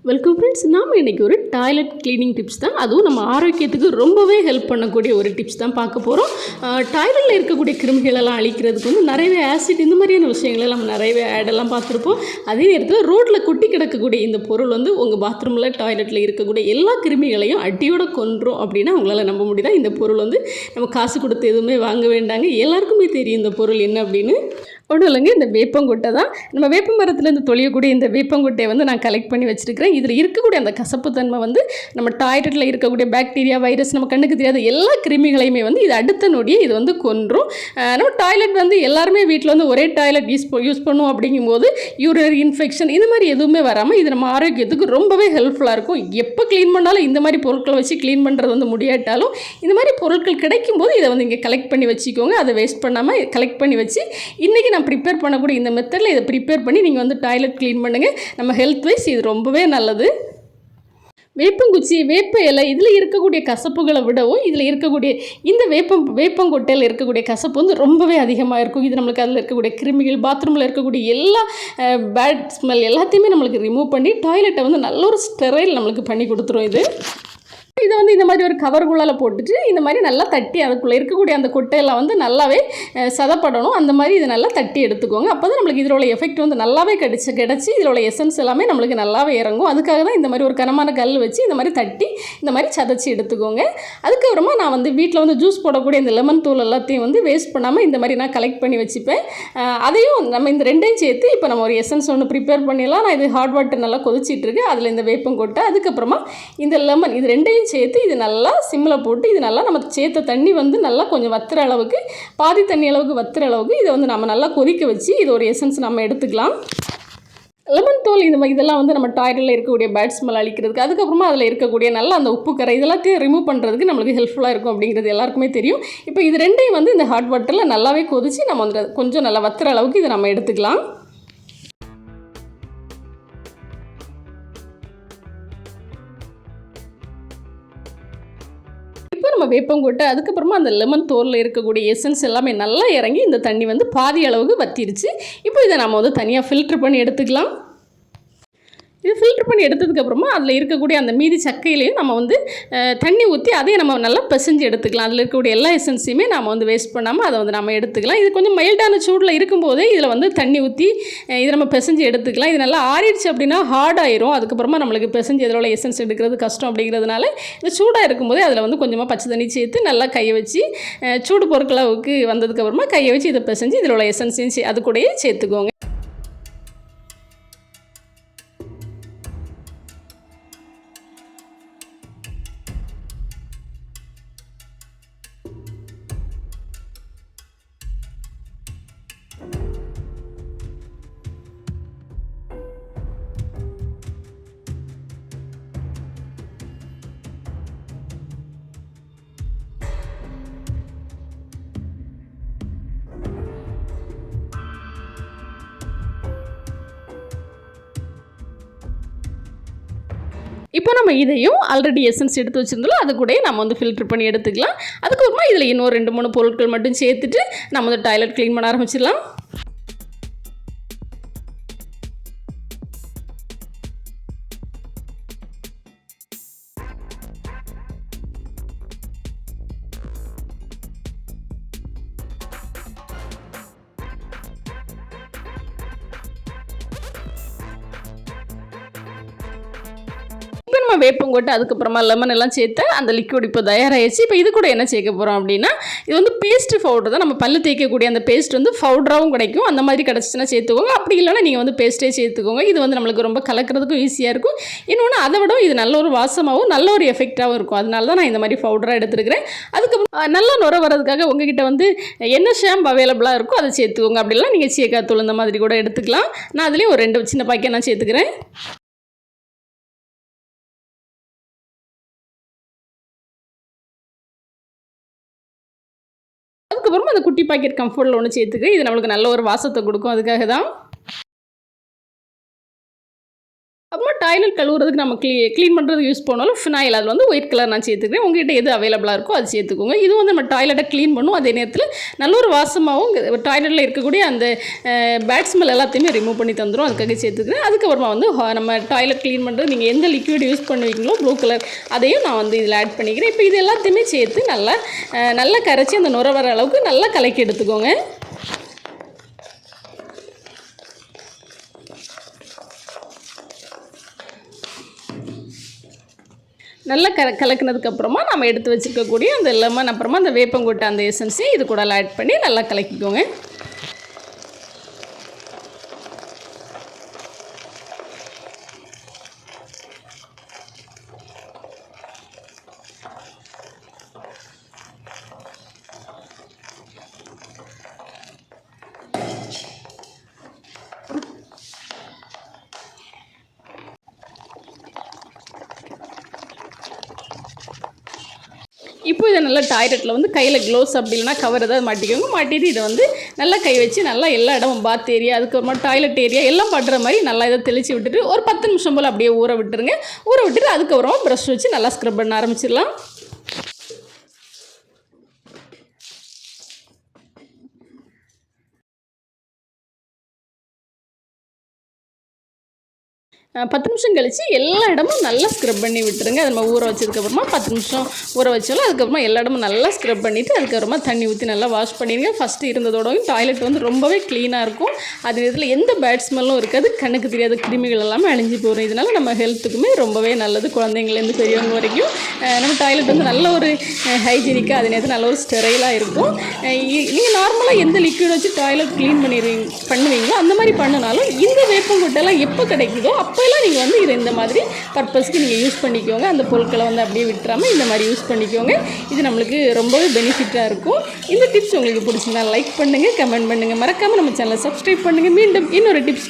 Welcome friends. நாம் இன்றைக்கி ஒரு டாய்லெட் க்ளீனிங் டிப்ஸ் தான், அதுவும் நம்ம ஆரோக்கியத்துக்கு ரொம்பவே ஹெல்ப் பண்ணக்கூடிய ஒரு டிப்ஸ் தான் பார்க்க போகிறோம். டாய்லெட்டில் இருக்கக்கூடிய கிருமிகளெல்லாம் அழிக்கிறதுக்கு வந்து நிறையவே ஆசிட் இந்த மாதிரியான விஷயங்களை நம்ம நிறையவே ஆடெல்லாம் பார்த்துருப்போம். அதே நேரத்தில் ரோட்டில் கொட்டி கிடக்கக்கூடிய இந்த பொருள் வந்து உங்கள் பாத்ரூமில் டாய்லெட்டில் இருக்கக்கூடிய எல்லா கிருமிகளையும் அடியோடு கொன்றும் அப்படின்னா உங்களால் நம்ப முடியுதா? இந்த பொருள் வந்து நம்ம காசு கொடுத்து எதுவுமே வாங்க வேண்டாங்க, எல்லாருக்குமே தெரியும் இந்த பொருள் என்ன அப்படின்னு. ஒன்றும் இல்லைங்க, இந்த வேப்பங்கொட்டை தான். நம்ம வேப்ப மரத்துலேருந்து தொழியக்கூடிய இந்த வேப்பங்கொட்டையை வந்து நான் கலெக்ட் பண்ணி வச்சுருக்கிறேன். இதில் இருக்கக்கூடிய அந்த கசப்புத்தன்மை வந்து நம்ம டாய்லெட்டில் இருக்கக்கூடிய பாக்டீரியா, வைரஸ், நம்ம கண்ணுக்கு தெரியாத எல்லா கிருமிகளையுமே வந்து இது அடுத்த நொடியே இது வந்து கொன்றும். நம்ம டாய்லெட் வந்து எல்லாருமே வீட்டில் வந்து ஒரே டாய்லெட் யூஸ் பண்ணுவோம். அப்படிங்கும்போது யூரினரி இன்ஃபெக்ஷன் இது மாதிரி எதுவுமே வராமல் இது நம்ம ஆரோக்கியத்துக்கு ரொம்பவே ஹெல்ப்ஃபுல்லாக இருக்கும். எப்போ க்ளீன் பண்ணாலும் இந்த மாதிரி பொருட்களை வச்சு க்ளீன் பண்ணுறது வந்து முடியாட்டாலும் இந்த மாதிரி பொருட்கள் கிடைக்கும்போது இதை வந்து இங்கே கலெக்ட் பண்ணி வச்சுக்கோங்க. அதை வேஸ்ட் பண்ணாமல் கலெக்ட் பண்ணி வச்சு இன்றைக்கி நான் ப்ரிப்பேர் பண்ணக்கூடிய இந்த மெத்தடில் இதை ப்ரிப்பேர் பண்ணி நீங்கள் வந்து டாய்லெட் க்ளீன் பண்ணுங்கள். நம்ம ஹெல்த் வைஸ் இது ரொம்பவே நல்லது. வேப்பங்குச்சி, வேப்ப இலை இதில் இருக்கக்கூடிய கசப்புகளை விடவும் இதில் இருக்கக்கூடிய இந்த வேப்பங்கொட்டையில் இருக்கக்கூடிய கசப்பு வந்து ரொம்பவே அதிகமாக இருக்கும். இது நம்மளுக்கு அதில் இருக்கக்கூடிய கிருமிகள், பாத்ரூமில் இருக்கக்கூடிய எல்லா பேட் ஸ்மெல் எல்லாத்தையுமே நம்மளுக்கு ரிமூவ் பண்ணி டாய்லெட்டை வந்து நல்ல ஒரு ஸ்டெரைல் நம்மளுக்கு பண்ணி கொடுத்துரும். இதை வந்து இந்த மாதிரி ஒரு கவருக்குள்ளால் போட்டுட்டு இந்த மாதிரி நல்லா தட்டி அதுக்குள்ளே இருக்கக்கூடிய அந்த கொட்டையெல்லாம் வந்து நல்லாவே சதப்படணும். அந்த மாதிரி இதை நல்லா தட்டி எடுத்துக்கோங்க. அப்போ தான் நம்மளுக்கு இதோட எஃபெக்ட் வந்து நல்லாவே கிடச்சி இதோட எசன்ஸ் எல்லாமே நம்மளுக்கு நல்லாவே இறங்கும். அதுக்காக தான் இந்த மாதிரி ஒரு கனமான கல் வச்சு இந்த மாதிரி தட்டி இந்த மாதிரி சதைச்சி எடுத்துக்கோங்க. அதுக்கப்புறமா நான் வந்து வீட்டில் வந்து ஜூஸ் போடக்கூடிய இந்த லெமன் தூள் எல்லாத்தையும் வந்து வேஸ்ட் பண்ணாமல் இந்த மாதிரி நான் கலெக்ட் பண்ணி வச்சுப்பேன். அதையும் நம்ம இந்த ரெண்டையும் சேர்த்து இப்போ நம்ம ஒரு எசன்ஸ் ஒன்று ப்ரிப்பேர் பண்ணிடலாம். நான் இது ஹாட் வாட்டர் நல்லா கொதிச்சிட்ருக்கு. அதில் இந்த வேப்பங்கொட்டை, அதுக்கப்புறமா இந்த லெமன், இது ரெண்டையும் சேர்த்து இது நல்லா சிம்மில் போட்டு இது நல்லா நம்ம சேர்த்த தண்ணி வந்து நல்லா கொஞ்சம் வத்துற அளவுக்கு, பாதி தண்ணி அளவுக்கு வத்துற அளவுக்கு இதை வந்து நம்ம நல்லா கொதிக்க வச்சு இது ஒரு எசன்ஸ் நம்ம எடுத்துக்கலாம். லெமன் தோல் இதெல்லாம் வந்து நம்ம டாய்லெட்டில் இருக்கக்கூடிய பேட் ஸ்மெல் அழிக்கிறதுக்கு, அதுக்கப்புறமா அதில் இருக்கக்கூடிய நல்லா அந்த உப்பு கரை இதெல்லாத்தையும் ரிமூவ் பண்ணுறதுக்கு நம்மளுக்கு ஹெல்ப்ஃபுல்லாக இருக்கும் அப்படிங்கிறது எல்லாருக்குமே தெரியும். இப்போ இது ரெண்டையும் வந்து இந்த ஹாட் வாட்டரில் நல்லாவே கொதித்து நம்ம வந்து கொஞ்சம் நல்லா வத்துற அளவுக்கு இதை நம்ம எடுத்துக்கலாம். இப்போ நம்ம வேப்பங்கொட்டை, அதுக்கப்புறமா அந்த லெமன் தோலில் இருக்கக்கூடிய எசன்ஸ் எல்லாமே நல்லா இறங்கி இந்த தண்ணி வந்து பாதி அளவுக்கு வத்திருச்சு. இப்போ இதை நம்ம வந்து தனியாக ஃபில்ட்ரு பண்ணி எடுத்துக்கலாம். இது ஃபில்ட்ரு பண்ணி எடுத்ததுக்கப்புறமா அதில் இருக்கக்கூடிய அந்த மீதி சக்கையிலையும் நம்ம வந்து தண்ணி ஊற்றி அதையும் நம்ம நல்லா பிசைஞ்சு எடுத்துக்கலாம். அதில் இருக்கக்கூடிய எல்லா எசன்ஸையுமே நம்ம வந்து வேஸ்ட் பண்ணாமல் அதை வந்து நம்ம எடுத்துக்கலாம். இது கொஞ்சம் மைல்டான சூடில் இருக்கும்போதே இதில் வந்து தண்ணி ஊற்றி இதை நம்ம பிசைஞ்சு எடுத்துக்கலாம். இது நல்லா ஆறிடுச்சு அப்படின்னா ஹார்ட் ஆயிரும். அதுக்கப்புறமா நம்மளுக்கு பிசைஞ்சு இதில் எசன்ஸ் எடுக்கிறது கஷ்டம். அப்படிங்கிறதுனால இந்த சூடாக இருக்கும்போதே அதில் வந்து கொஞ்சமாக பச்சை தண்ணி சேர்த்து நல்லா கையை வச்சு சூடு பொருட்களவுக்கு வந்ததுக்கப்புறமா கையை வச்சு இதை பிசைஞ்சு இதில் எசன்ஸையும் அது கூடயே சேர்த்துக்கோங்க. இப்போ நம்ம இதையும் ஆல்ரெடி எசன்ஸ் எடுத்து வச்சுருந்தோம், அது கூட நம்ம வந்து ஃபில்ட்ரு பண்ணி எடுத்துக்கலாம். அதுக்கப்புறமா இதில் இன்னும் 2-3 பொருட்கள் மட்டும் சேர்த்துட்டு நம்ம வந்து டாய்லெட் க்ளீன் பண்ண ஆரம்பிச்சிடலாம். நம்ம வேப்பங்கொட்டை, அதுக்கப்புறமா லெமன் எல்லாம் சேர்த்து அந்த லிக்விட் இப்போ தயாராகிடுச்சு. இப்போ இது கூட என்ன சேர்க்க போகிறோம் அப்படின்னா, இது வந்து பேஸ்ட்டு பவுடர் தான். நம்ம பல்லு தேய்க்கக்கூடிய அந்த பேஸ்ட் வந்து பவுடராகவும் கிடைக்கும். அந்த மாதிரி கிடச்சிச்சின்னா சேர்த்துக்கோங்க. அப்படி இல்லைன்னா நீங்கள் வந்து பேஸ்ட்டே சேர்த்துக்கோங்க. இது வந்து நம்மளுக்கு ரொம்ப கலக்கிறதுக்கும் ஈஸியாக இருக்கும். இன்னொன்று அதை விட இது நல்ல ஒரு வாசமாகவும் நல்ல ஒரு எஃபெக்டாகவும் இருக்கும். அதனால தான் நான் இந்த மாதிரி பவுடராக எடுத்துருக்கிறேன். அதுக்கப்புறம் நல்லா நுர வரதுக்காக உங்ககிட்ட வந்து என்ன ஷாம்பு அவைலபிளாக இருக்கோ அதை சேர்த்துக்கோங்க. அப்படிலாம் நீங்கள் சீக்காத்தூள் இந்த மாதிரி கூட எடுத்துக்கலாம். நான் அதுலேயும் ஒரு 2 சின்ன பாக்கெட் நான் சேர்த்துக்கிறேன். அதுக்கப்புறமா அந்த குட்டி பாக்கெட் கம்ஃபர்ட்டில் ஒன்று சேர்த்துக்கிறேன். இது நம்மளுக்கு நல்ல ஒரு வாசத்தை கொடுக்கும். அதுக்காக தான். அப்புறமா டாய்லெட் கழுவுறதுக்கு நம்ம க்ளீன் பண்ணுறதுக்கு யூஸ் பண்ணாலும் ஃபினாயில் அதில் வந்து ஒயிட் கலர் நான் சேர்த்துக்கிறேன். உங்கள்கிட்ட எது அவைலபிளாக இருக்கோ அது சேர்த்துக்கோங்க. இது வந்து நம்ம டாய்லெட்டை க்ளீன் பண்ணும், அதே நேரத்தில் நல்ல ஒரு வாசமாகவும் டாய்லெட்டில் இருக்கக்கூடிய அந்த பேட் ஸ்மெல் எல்லாத்தையுமே ரிமூவ் பண்ணி தந்துடும். அதுக்காக சேர்த்துக்கிறேன். அதுக்கப்புறமா வந்து நம்ம டாய்லெட் க்ளீன் பண்ணுறது நீங்கள் எந்த லிக்விட் யூஸ் பண்ணுவீங்களோ ப்ளூ கலர் அதையும் நான் வந்து இதில் ஆட் பண்ணிக்கிறேன். இப்போ இது எல்லாத்தையுமே சேர்த்து நல்லா கரைச்சி அந்த நுர வர அளவுக்கு நல்லா கலக்கி எடுத்துக்கோங்க. நல்லா கலக்கினதுக்கப்புறமா நம்ம எடுத்து வச்சுருக்கக்கூடிய அந்த லெமன் அப்புறமா அந்த வேப்பங்கொட்டை அந்த எசன்ஸையும் இது கூட ஆட் பண்ணி நல்லா கலக்கிக்கோங்க. இப்போ இதை நல்லா டாய்லெட்டில் வந்து கையில் க்ளோவ்ஸ் அப்படி இல்லைனா கவர் ஏதாவது மாட்டிக்கோங்க. மாட்டிட்டு இதை வந்து நல்லா கை வச்சு நல்லா எல்லா இடமும் பாத் ஏரியா அதுக்கப்புறமா டாய்லெட் ஏரியா எல்லாம் படுற மாதிரி நல்லா இதை தெளித்து விட்டுட்டு ஒரு 10 நிமிஷம் போல் அப்படியே ஊற விட்டுருங்க. ஊற விட்டுட்டு அதுக்கப்புறமா ப்ரஷ் வச்சு நல்லா ஸ்க்ரப் பண்ண ஆரம்பிச்சிடலாம். 10 நிமிஷம் கழித்து எல்லா இடமும் நல்லா ஸ்க்ரப் பண்ணி விட்டுருங்க. அது நம்ம ஊற வச்சதுக்கப்புறமா 10 நிமிஷம் ஊற வச்சாலும் அதுக்கப்புறமா எல்லா இடமும் நல்லா ஸ்க்ரப் பண்ணிவிட்டு அதுக்கப்புறமா தண்ணி ஊற்றி நல்லா வாஷ் பண்ணிடுங்க. ஃபஸ்ட்டு இருந்ததோடவும் டாய்லெட் வந்து ரொம்பவே க்ளீனாக இருக்கும். அது இதில் எந்த பேட் ஸ்மெல்லும் இருக்காது. கண்ணுக்கு தெரியாத கிருமிகள் எல்லாமே அழிஞ்சு போகும். இதனால் நம்ம ஹெல்த்துக்குமே ரொம்பவே நல்லது. குழந்தைங்கள்லேருந்து பெரியவங்க வரைக்கும் நம்ம டாய்லெட் வந்து நல்ல ஒரு ஹைஜீனிக்காக அதே நேரத்தில் நல்ல ஒரு ஸ்டெரைலாக இருக்கும். நீங்கள் நார்மலாக எந்த லிக்விட் வச்சு டாய்லெட் க்ளீன் பண்ணுவீங்களோ அந்த மாதிரி பண்ணினாலும் இந்த வேப்பங்கொட்டைலாம் எப்போ கிடைக்குதோ அப்போல்லாம் நீங்கள் வந்து இதை இந்த மாதிரி பர்பஸ்க்கு நீங்கள் யூஸ் பண்ணிக்கோங்க. அந்த பொருட்களை வந்து அப்படியே விட்டுறாமல் இந்த மாதிரி யூஸ் பண்ணிக்கோங்க. இது நம்மளுக்கு ரொம்பவே பெனிஃபிட்டாக இருக்கும். இந்த டிப்ஸ் உங்களுக்கு பிடிச்சிருந்தா லைக் பண்ணுங்கள், கமெண்ட் பண்ணுங்கள், மறக்காமல் நம்ம சேனலை சப்ஸ்கிரைப் பண்ணுங்கள். மீண்டும் இன்னொரு டிப்ஸ்